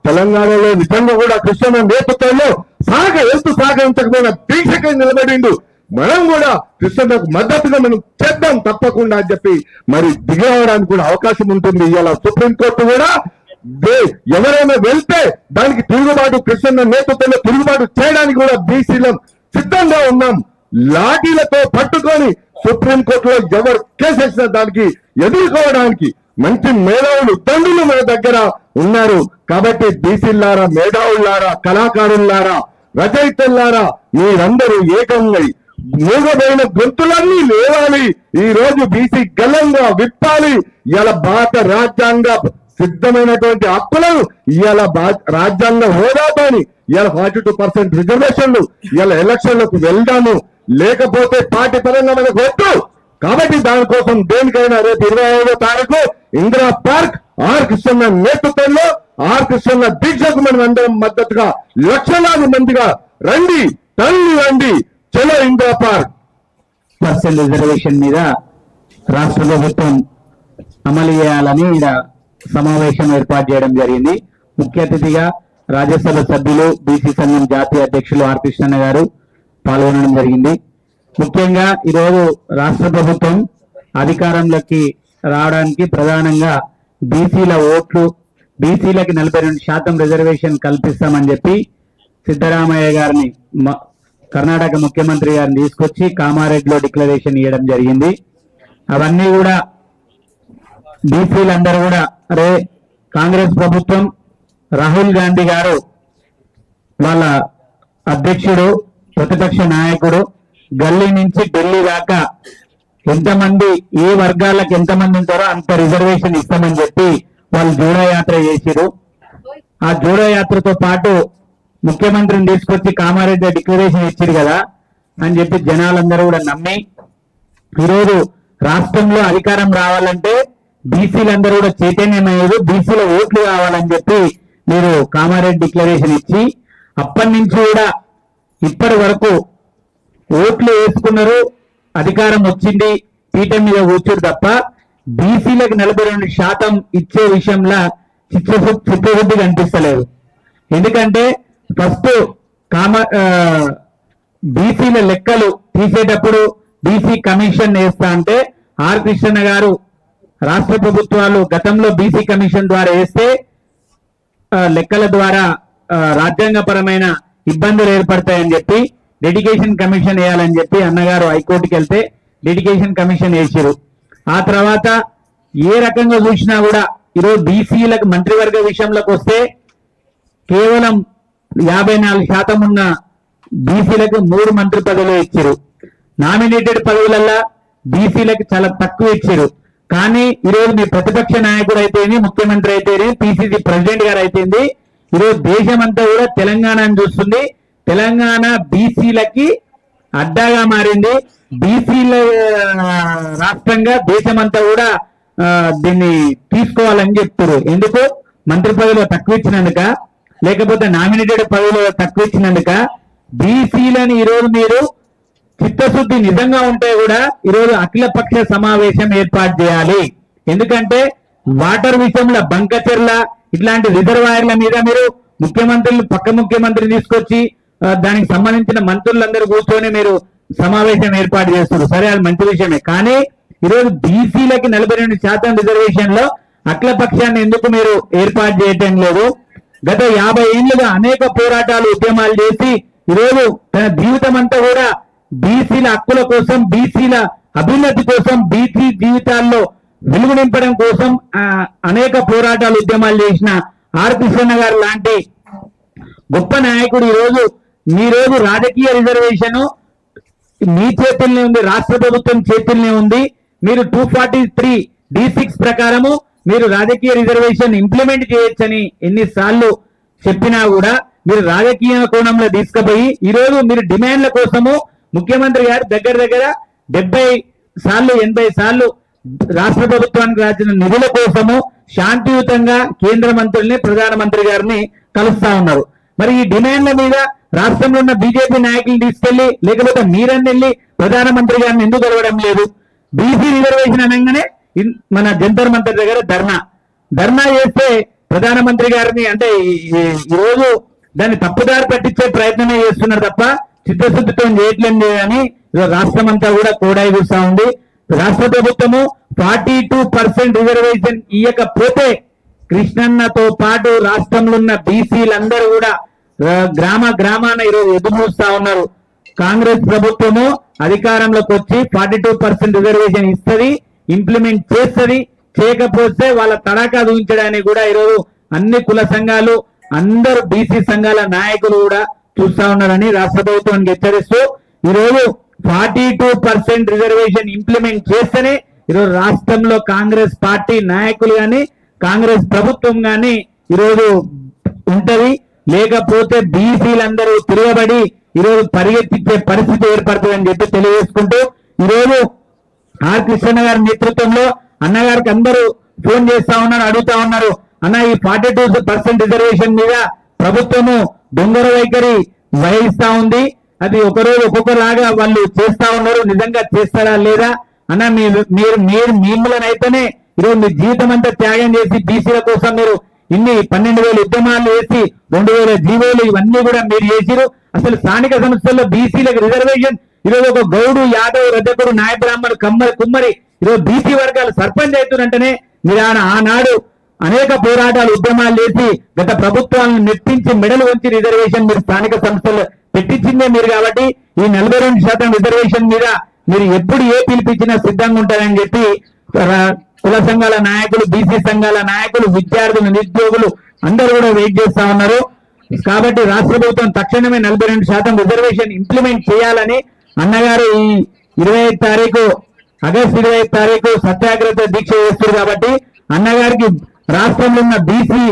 తెలంగాణలో నిజంగా కూడా కృష్ణ నేతృత్వంలో సహకరించకపోయిన దీక్షకై నిలబడిండు. మనం కూడా కృష్ణకు మద్దతుగా మనం చేద్దాం తప్పకుండా అని చెప్పి మరి దిగవడానికి కూడా అవకాశం ఉంటుంది. ఇలా సుప్రీంకోర్టు కూడా ఎవరైనా వెళ్తే దానికి తిరుగుబాటు, కృష్ణ నేతృత్వంలో తిరుగుబాటు చేయడానికి కూడా బీసీలం సిద్ధంగా ఉన్నాం. లాఠీలతో పట్టుకొని సుప్రీంకోర్టులో ఎవరు కేసేసిన దానికి ఎదుర్కోవడానికి మంచి మేధావులు తండ్రులు మన దగ్గర ఉన్నారు. కాబట్టి బీసీలారా, మేధావులారా, కళాకారులారా, రచయితల్లారా మీరందరూ ఏకంగా మూగబోయిన గొంతులన్నీ లేవాలి. ఈ రోజు బీసీ గలంగా విప్పాలి. ఇలా భారత రాజ్యాంగ సిద్ధమైనటువంటి హక్కులను ఇలా రాజ్యాంగ హోదాతోని ఇలా 42% రిజర్వేషన్లు ఇలా ఎలక్షన్లకు వెళ్దాము. లేకపోతే పార్టీ పరంగా మనకు వద్దు. కాబట్టి దానికోసం దేనికైనా రేపు 25వ తారీఖు ఇందిరా పార్క్ ఆర్ కృష్ణ నేతృత్వంలో ఆర్ కృష్ణ దీక్షకు మనం అందరం మద్దతుగా లక్షలాది మందిగా రండి, తల్లి రండి, చలో ఇందిరా పార్క్. పర్సెంట్ రిజర్వేషన్ మీద రాష్ట్ర ప్రభుత్వం అమలు చేయాలని సమావేశం ఏర్పాటు చేయడం జరిగింది. ముఖ్య అతిథిగా రాజ్యసభ సభ్యులు బీసీ సంఘం జాతీయ అధ్యక్షులు ఆర్ కృష్ణ గారు పాల్గొనడం జరిగింది. ముఖ్యంగా ఈరోజు రాష్ట్ర ప్రభుత్వం అధికారంలోకి రావడానికి ప్రధానంగా బీసీల ఓట్లు, బీసీలకి 42% రిజర్వేషన్ కల్పిస్తామని చెప్పి సిద్ధరామయ్య గారిని కర్ణాటక ముఖ్యమంత్రి గారిని తీసుకొచ్చి కామారెడ్డిలో డిక్లరేషన్ ఇవ్వడం జరిగింది. అవన్నీ కూడా బీసీలందరూ కూడా అరే కాంగ్రెస్ ప్రభుత్వం రాహుల్ గాంధీ గారు వాళ్ళ అధ్యక్షుడు ప్రతిపక్ష నాయకుడు గల్లీ నుంచి ఢిల్లీ దాకా ఎంతమంది ఏ వర్గాలకు ఎంతమంది ఉంటారో అంత రిజర్వేషన్ ఇస్తామని చెప్పి వాళ్ళు జోడో యాత్ర చేసిరు. ఆ జోడో యాత్రతో పాటు ముఖ్యమంత్రిని తీసుకొచ్చి కామారెడ్డి డిక్లరేషన్ ఇచ్చారు కదా అని చెప్పి జనాలందరూ కూడా నమ్మి ఈరోజు రాష్ట్రంలో అధికారం రావాలంటే బీసీలందరూ కూడా చైతన్యమయ్యారు, బీసీల ఓట్లు కావాలని చెప్పి మీరు కామారెడ్డి డిక్లరేషన్ ఇచ్చి అప్పటి నుంచి కూడా ఇప్పటి వరకు ఓట్లు వేసుకున్నారు, అధికారం వచ్చింది, పీఠం మీద కూర్చుడు తప్ప బీసీలకు 42% ఇచ్చే విషయంలో చిత్తశుద్ధి కనిపిస్తలేదు. ఎందుకంటే ఫస్ట్ బీసీల లెక్కలు తీసేటప్పుడు బీసీ కమిషన్ వేస్తా అంటే ఆర్ కృష్ణ గారు రాష్ట్ర ప్రభుత్వాలు గతంలో బీసీ కమిషన్ ద్వారా వేస్తే లెక్కల ద్వారా రాజ్యాంగపరమైన ఇబ్బందులు ఏర్పడతాయని చెప్పి డెడికేషన్ కమిషన్ వేయాలని చెప్పి అన్నగారు హైకోర్టుకి వెళ్తే డెడికేషన్ కమిషన్ వేసారు. ఆ తర్వాత ఏ రకంగా చూసినా కూడా ఈరోజు బీసీలకు మంత్రివర్గ విషయంలోకి వస్తే కేవలం 54% ఉన్న బీసీలకు 3 మంత్రి పదవులు ఇచ్చారు. నామినేటెడ్ పదవులల్లా బీసీలకు చాలా తక్కువ ఇచ్చారు. కానీ ఈరోజు మీ ప్రతిపక్ష నాయకుడు అయితేనే, ముఖ్యమంత్రి అయితేనే, పిసిసి ప్రెసిడెంట్ గారు అయితేంది, ఈరోజు దేశమంతా కూడా తెలంగాణను చూస్తుంది. తెలంగాణ బీసీలకి అడ్డాగా మారింది. బీసీల రాష్ట్రంగా దేశమంతా కూడా దీన్ని తీసుకోవాలని చెప్తారు. ఎందుకు? మంత్రి పదవిలో తక్కువ ఇచ్చినందుక, లేకపోతే నామినేటెడ్ పదవిలో తక్కువ ఇచ్చినందుక? బీసీలని ఈరోజు మీరు చిత్తశుద్ధి నిజంగా ఉంటే కూడా ఈరోజు అఖిలపక్ష సమావేశం ఏర్పాటు చేయాలి. ఎందుకంటే వాటర్ విషయంలో బంకచెర్ల ఇట్లాంటి రిజర్వాయర్ల మీద మీరు ముఖ్యమంత్రులు పక్క ముఖ్యమంత్రిని తీసుకొచ్చి దానికి సంబంధించిన మంత్రులందరూ కూర్చొని మీరు సమావేశం ఏర్పాటు చేస్తున్నారు. సరే, అది మంచి విషయమే. కానీ ఈరోజు బీసీలకి 42% రిజర్వేషన్ లో అఖిలపక్షాన్ని ఎందుకు మీరు ఏర్పాటు చేయటం లేదు? గత 50 ఏళ్లుగా అనేక పోరాటాలు, ఉద్యమాలు చేసి ఈరోజు తన జీవితం అంతా కూడా బీసీల హక్కుల కోసం, బీసీల అభ్యున్నతి కోసం, బీసీ జీవితాల్లో వెలుగు నింపడం కోసం అనేక పోరాటాలు, ఉద్యమాలు చేసిన ఆర్ కృష్ణ గారు లాంటి గొప్ప నాయకుడు ఈ రోజు రాజకీయ రిజర్వేషన్ మీ చేతుల్నే ఉంది, రాష్ట్ర ప్రభుత్వం చేతుల్నే ఉంది. మీరు 243(d)(6) ప్రకారము మీరు రాజకీయ రిజర్వేషన్ ఇంప్లిమెంట్ చేయొచ్చని ఎన్నిసార్లు చెప్పినా కూడా మీరు రాజకీయ కోణంలో తీసుకుపోయి ఈరోజు మీరు డిమాండ్ల కోసము ముఖ్యమంత్రి గారు దగ్గర 70 సార్లు 80 సార్లు రాష్ట్ర ప్రభుత్వానికి రాసిన నిధుల కోసము శాంతియుతంగా కేంద్ర మంత్రుల్ని, ప్రధానమంత్రి గారిని కలుస్తా ఉన్నారు. మరి ఈ డిమాండ్ల మీద రాష్ట్రంలో ఉన్న బీజేపీ నాయకులు తీసుకెళ్లి, లేకపోతే మీరన్నీ వెళ్ళి ప్రధానమంత్రి గారిని ఎందుకు కలవడం లేదు? బీసీ రిజర్వేషన్ అనగానే మన జంతర్ మంతర్ దగ్గర ధర్నా చేస్తే ప్రధానమంత్రి గారిని అంటే ఈరోజు దాన్ని తప్పుదారి పట్టించే ప్రయత్నమే చేస్తున్నారు తప్ప చిత్తశుద్ధితో చేయట్లేదు అని రాష్ట్రం అంతా కూడా కోడాయి చూస్తా ఉంది. రాష్ట్ర ప్రభుత్వము 42% రిజర్వేషన్ ఇయ్యకపోతే కృష్ణన్నతో పాటు రాష్ట్రంలో ఉన్న బీసీలందరూ కూడా గ్రామాన ఈరోజు ఎదురుచూస్తా ఉన్నారు. కాంగ్రెస్ ప్రభుత్వము అధికారంలోకి వచ్చి 42% రిజర్వేషన్ ఇస్తుంది, ఇంప్లిమెంట్ చేస్తుంది. చేయకపోతే వాళ్ళ తడాకా దూయించడానికి కూడా ఈరోజు అన్ని కుల సంఘాలు, అందరు బీసీ సంఘాల నాయకులు కూడా చూస్తా ఉన్నారని రాష్ట్ర ప్రభుత్వానికి హెచ్చరిస్తూ ఈరోజు 42% రిజర్వేషన్ ఇంప్లిమెంట్ చేస్తేనే ఈరోజు రాష్ట్రంలో కాంగ్రెస్ పార్టీ నాయకులు గాని, కాంగ్రెస్ ప్రభుత్వం గాని ఈరోజు ఉంటది. లేకపోతే బీసీలందరూ తిరగబడి ఈరోజు పరిగెత్తించే పరిస్థితి ఏర్పడుతుందని చెప్పి తెలియజేసుకుంటూ ఈరోజు ఆర్ కృష్ణ గారి నేతృత్వంలో అన్నగారికి అందరూ ఫోన్ చేస్తా ఉన్నారు, అడుగుతా ఉన్నారు, అన్న ఈ 42% రిజర్వేషన్ మీద ప్రభుత్వము దొంగర వైఖరి వహిస్తా ఉంది, అది ఒకరోజు ఒక్కొక్కలాగా వాళ్ళు చేస్తా ఉన్నారు, నిజంగా చేస్తారా లేదా అన్న? మీరు మిమ్మల్నైతేనే ఈరోజు మీ జీవితం అంతా త్యాగం చేసి బీసీల కోసం మీరు ఇన్ని 12,000 ఉద్యమాలు వేసి 2,000 జీవోలు ఇవన్నీ కూడా మీరు చేసిరు. అసలు స్థానిక సంస్థల్లో బీసీలకు రిజర్వేషన్ ఈరోజు ఒక గౌడు, యాదవ్, రజకుడు, నాయ బ్రాహ్మణుడు, కమ్మరి, కుమ్మరి ఈరోజు బీసీ వర్గాలు సర్పంచ్ అవుతున్నంటేనే మీరు ఆనాడు అనేక పోరాటాలు ఉద్యమాలు చేసి గత ప్రభుత్వాలను మెప్పించి మెడలు వంచి రిజర్వేషన్ మీరు స్థానిక సంస్థలు పెట్టించిందే మీరు కాబట్టి ఈ 42% రిజర్వేషన్ మీద మీరు ఎప్పుడు ఏ పిలిపించినా సిద్ధంగా ఉంటారని చెప్పి కుల సంఘాల నాయకులు, బీసీ సంఘాల నాయకులు, విద్యార్థులు, నిరుద్యోగులు అందరూ కూడా వెయిట్ చేస్తా ఉన్నారు. కాబట్టి రాష్ట్ర ప్రభుత్వం తక్షణమే 42% రిజర్వేషన్ ఇంప్లిమెంట్ చేయాలని అన్నగారు ఈ 25 తారీఖు ఆగస్టు 25 తారీఖు సత్యాగ్రహ దీక్ష చేస్తారు. కాబట్టి అన్నగారికి రాష్ట్రంలో ఉన్న బీసీ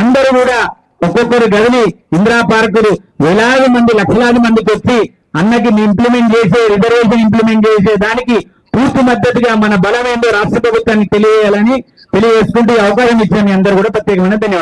అందరూ కూడా ఒక్కొక్కరు గదిలి ఇందిరా పార్కులు వేలాది మంది, లక్షలాది మందికి వచ్చి అన్నకి ఇంప్లిమెంట్ చేసే రిజర్వేషన్ ఇంప్లిమెంట్ చేసే దానికి పూర్తి మద్దతుగా మన బలం ఏందో రాష్ట్ర ప్రభుత్వానికి తెలియజేయాలని తెలియజేసుకుంటూ అవకాశం ఇచ్చిన మీ అందరూ కూడా ప్రత్యేకమైన ధన్యవాదాలు.